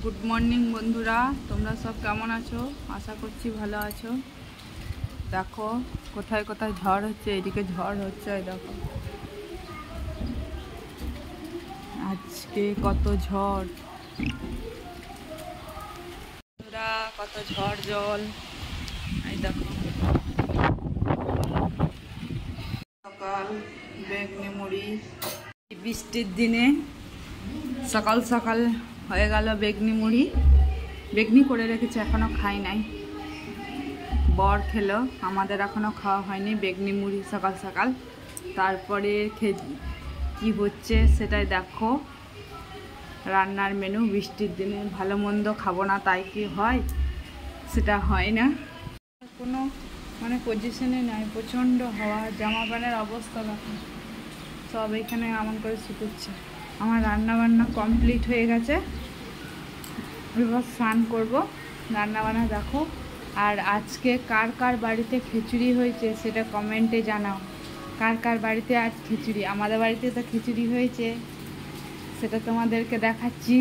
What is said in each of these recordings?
Good morning বন্ধুরা, তোমরা সব কেমন আছো? আশা করছি ভালো আছো। দেখো কোথায় কোথায় ঝড় হচ্ছে, এদিকে ঝড় হচ্ছে। দেখো আজকে কত ঝড় বন্ধুরা, কত ঝড় জল। এই দেখো সকাল বেগনি মুড়ি, বৃষ্টির দিনে সকাল সকাল হয়ে গেল বেগনি মুড়ি। বেগনি করে রেখেছে, এখনো খাই নাই। বর খেলো, আমাদের এখনো খাওয়া হয়নি বেগনি মুড়ি সকাল সকাল। তারপরে কি হচ্ছে সেটাই দেখো। রান্নার মেনু, বৃষ্টির দিনে ভালো মন্দ খাবো না তাই কি হয়? সেটা হয় না। কোনো পজিশনে নাই, প্রচণ্ড হাওয়া। জামা প্যান্টের অবস্থা দেখো, সব এখানে এমন করে শুকুচ্ছে। আমার রান্না বান্না কমপ্লিট হয়ে গেছে, এবার স্নান করবো। রান্নাবান্না দেখো। আর আজকে কার কার বাড়িতে খিচুড়ি হয়েছে সেটা কমেন্টে জানাও। কার কার বাড়িতে আজ খিচুড়ি? আমাদের বাড়িতে তো খিচুড়ি হয়েছে, সেটা তোমাদেরকে দেখাচ্ছি।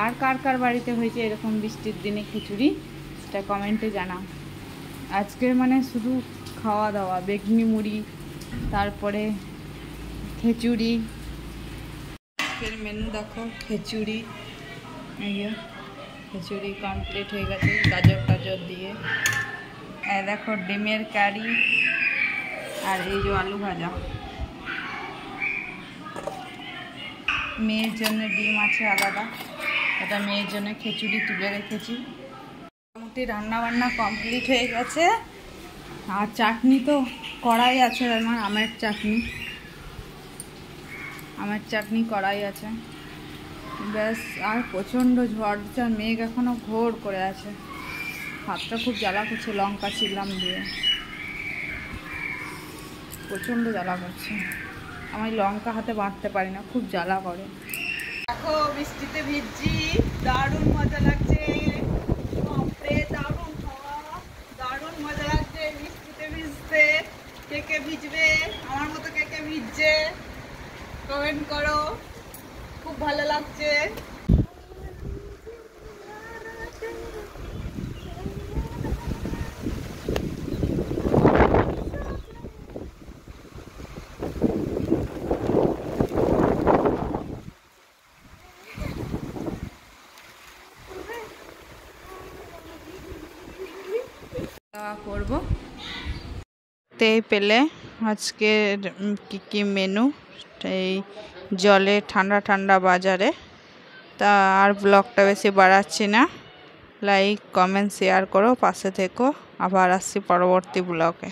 আর কার কার বাড়িতে হয়েছে এরকম বৃষ্টির দিনে খিচুড়ি, সেটা কমেন্টে জানাও। আজকে শুধু খাওয়া দাওয়া, বেগনি মুড়ি, তারপরে খিচুড়ি। আজকের মেনু দেখো, খিচুড়ি। খিচুড়ি কমপ্লিট হয়ে গেছে গাজর টাজর দিয়ে। দেখো ডিমের কারি, আর এই যে আলু ভাজা। মেয়ের জন্য ডিম আছে আলাদা, এটা মেয়ের জন্য খিচুড়ি তুলে রেখেছি। মোটামুটি রান্না বান্না কমপ্লিট হয়ে গেছে। আর চাটনি তো কড়াই আছে, আমার আমের চাটনি কড়াই আছে। ব্যাস। আর প্রচণ্ড ঝড়, মেঘ এখনও ঘোর করে আছে। হাতটা খুব জ্বালা করছে, লঙ্কা ছিললাম দিয়ে প্রচণ্ড জ্বালা করছে। আমি লঙ্কা হাতে বাঁধতে পারি না, খুব জ্বালা করে। দেখো বৃষ্টিতে ভিজছি, দারুণ মজা লাগছে। দারুণ হাওয়া, দারুণ মজা লাগছে বৃষ্টিতে ভিজতে। কে কে ভিজবে আমার মতো? কে কে ভিজছে কমেন্ট করো, খুব ভালো লাগছে। করবো তেই পেলে আজকের কি মেনু, এই জলে ঠান্ডা ঠান্ডা বাজারে। তা আর ব্লগটা বেশি বাড়াচ্ছি না। লাইক কমেন্ট শেয়ার করো, পাশে থেকো। আবার আসছি পরবর্তী ব্লগে।